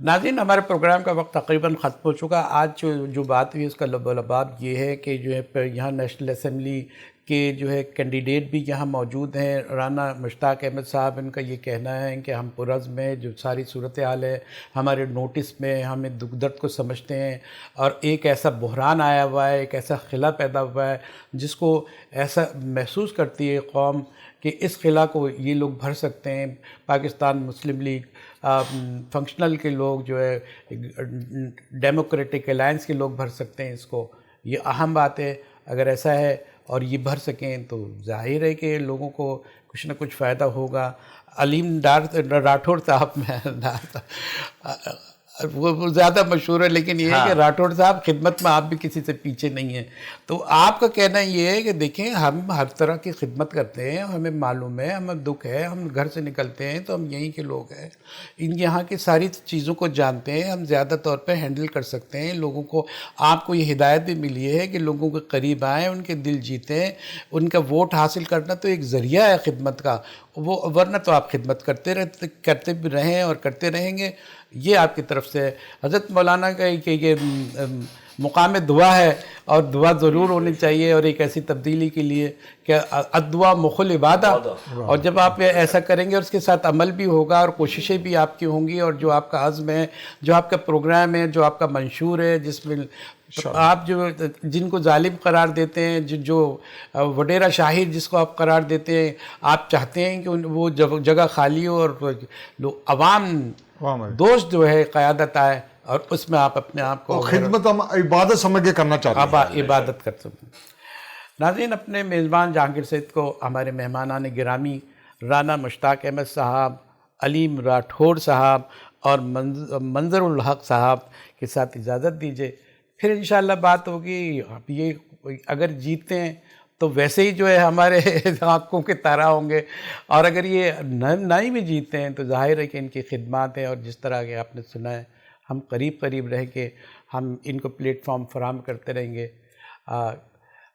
ناظرین, ہمارے پروگرام کا وقت تقریباً ختم ہو چکا. آج جو بات ہوئی اس کا لباب یہ ہے کہ جو ہے یہاں نیشنل اسمبلی کہ جو ہے کینڈیڈیٹ بھی یہاں موجود ہیں. رانا مشتاق احمد صاحب، ان کا یہ کہنا ہے کہ ہم پرعزم ہیں، جو ساری صورتحال ہے ہمارے نوٹس میں، ہمیں دکھ درد کو سمجھتے ہیں، اور ایک ایسا بحران آیا ہوا ہے، ایک ایسا خلا پیدا ہوا ہے جس کو ایسا محسوس کرتی ہے قوم کہ اس خلا کو یہ لوگ بھر سکتے ہیں. پاکستان مسلم لیگ فنکشنل کے لوگ جو ہے، ڈیموکریٹک الائنس کے لوگ بھر سکتے ہیں اس کو. یہ اہم بات ہے. اگر ایسا ہے اور یہ بھر سکیں تو ظاہر ہے کہ لوگوں کو کچھ نہ کچھ فائدہ ہوگا. علیم راٹھوڑ صاحب وہ زیادہ مشہور ہے، لیکن یہ ہے کہ راٹھوڑ صاحب خدمت میں آپ بھی کسی سے پیچھے نہیں ہیں. تو آپ کا کہنا یہ ہے کہ دیکھیں ہم ہر طرح کی خدمت کرتے ہیں، ہمیں معلوم ہے، ہمیں دکھ ہے، ہم گھر سے نکلتے ہیں تو ہم یہیں کے لوگ ہیں، یہاں کی ساری چیزوں کو جانتے ہیں، ہم زیادہ طور پہ ہینڈل کر سکتے ہیں لوگوں کو. آپ کو یہ ہدایت بھی ملی ہے کہ لوگوں کے قریب آئیں، ان کے دل جیتیں. ان کا ووٹ حاصل کرنا تو ایک ذریعہ ہے خدمت کا، وہ ورنہ تو آپ خدمت کرتے بھی رہیں اور کرتے رہیں گے. یہ آپ کی طرف سے حضرت مولانا کا کہ یہ مقام دعا ہے، اور دعا ضرور ہونی چاہیے، اور ایک ایسی تبدیلی کے لیے کہ الدعا مخل عبادہ. اور جب آپ ایسا کریں گے اور اس کے ساتھ عمل بھی ہوگا اور کوششیں بھی آپ کی ہوں گی، اور جو آپ کا عزم ہے، جو آپ کا پروگرام ہے، جو آپ کا منشور ہے، جس میں آپ جو جن کو ظالم قرار دیتے ہیں، جو وڈیرہ شاہد جس کو آپ قرار دیتے ہیں، آپ چاہتے ہیں کہ وہ جگہ خالی ہو اور عوام دوست جو ہے قیادت آئے، اور اس میں آپ اپنے آپ کو خدمت ہم عبادت سمجھ کے کرنا چاہتے ہیں. آپ عبادت کر سکتے ہیں. ناظرین، اپنے میزبان جہانگیر سید کو ہمارے مہمانان گرامی رانا مشتاق احمد صاحب، علیم راٹھوڑ صاحب اور منظر الحق صاحب کے ساتھ اجازت دیجیے. پھر انشاءاللہ بات ہوگی. اب یہ اگر جیتتے ہیں تو ویسے ہی جو ہے ہمارے آنکھوں کے تارا ہوں گے، اور اگر یہ نہ ہی بھی جیتتے ہیں تو ظاہر ہے کہ ان کی خدمات ہیں، اور جس طرح کہ آپ نے سنا ہے ہم قریب رہ کے ہم ان کو پلیٹ فارم فراہم کرتے رہیں گے.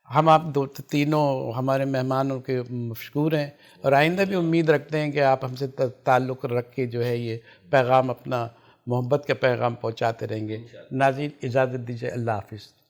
ہم آپ تینوں ہمارے مہمانوں کے مشکور ہیں، اور آئندہ بھی امید رکھتے ہیں کہ آپ ہم سے تعلق رکھ کے جو ہے یہ پیغام، اپنا محبت کا پیغام پہنچاتے رہیں گے. ناظرین، اجازت دیجیے. اللہ حافظ.